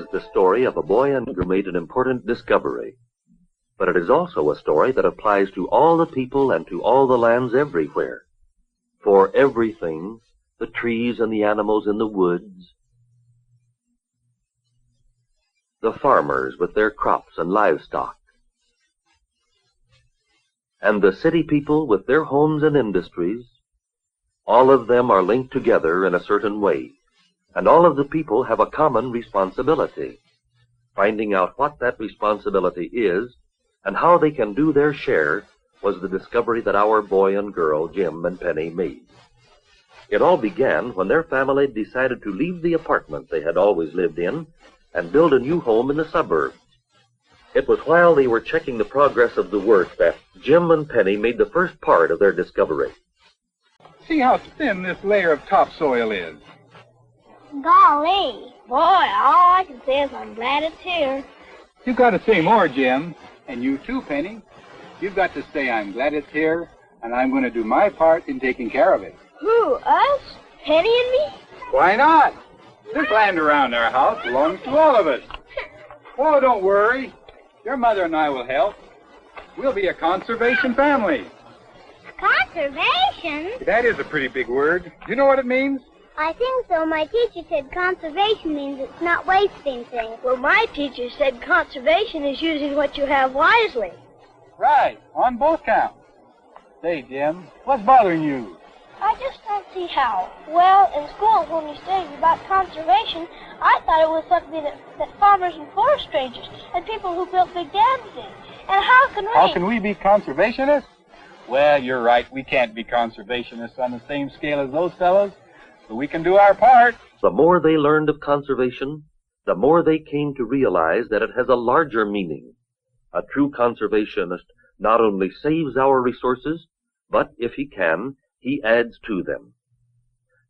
is the story of a boy who made an important discovery. But it is also a story that applies to all the people and to all the lands everywhere. For everything, the trees and the animals in the woods, the farmers with their crops and livestock, and the city people with their homes and industries, all of them are linked together in a certain way, and all of the people have a common responsibility. Finding out what that responsibility is and how they can do their share was the discovery that our boy and girl, Jim and Penny, made. It all began when their family decided to leave the apartment they had always lived in and build a new home in the suburbs. It was while they were checking the progress of the work that Jim and Penny made the first part of their discovery. See how thin this layer of topsoil is. Golly, boy, all I can say is I'm glad it's here. You've got to say more, Jim. And you too, Penny. You've got to say I'm glad it's here, and I'm going to do my part in taking care of it. Who, us? Penny and me? Why not? This land around our house belongs to all of us. Oh, don't worry. Your mother and I will help. We'll be a conservation family. Conservation? That is a pretty big word. Do you know what it means? I think so. My teacher said conservation means it's not wasting things. Well, my teacher said conservation is using what you have wisely. Right, on both counts. Say, Jim, what's bothering you? I just don't see how. Well, in school, when we studied about conservation, I thought it was something that farmers and forest rangers and people who built big dams did. And how can we... How can we be conservationists? Well, you're right. We can't be conservationists on the same scale as those fellows, but we can do our part. The more they learned of conservation, the more they came to realize that it has a larger meaning. A true conservationist not only saves our resources, but if he can, he adds to them.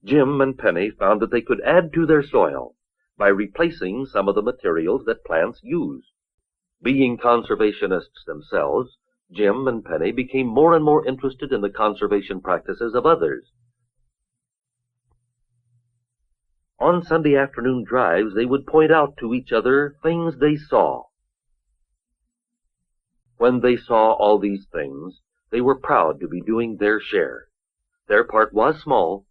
Jim and Penny found that they could add to their soil by replacing some of the materials that plants use. Being conservationists themselves, Jim and Penny became more and more interested in the conservation practices of others. On Sunday afternoon drives, they would point out to each other things they saw. When they saw all these things, they were proud to be doing their share. Their part was small,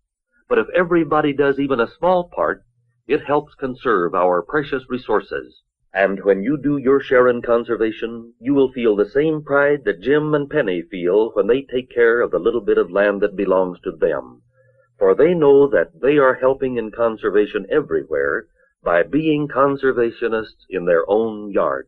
but if everybody does even a small part, it helps conserve our precious resources. And when you do your share in conservation, you will feel the same pride that Jim and Penny feel when they take care of the little bit of land that belongs to them. For they know that they are helping in conservation everywhere by being conservationists in their own yard.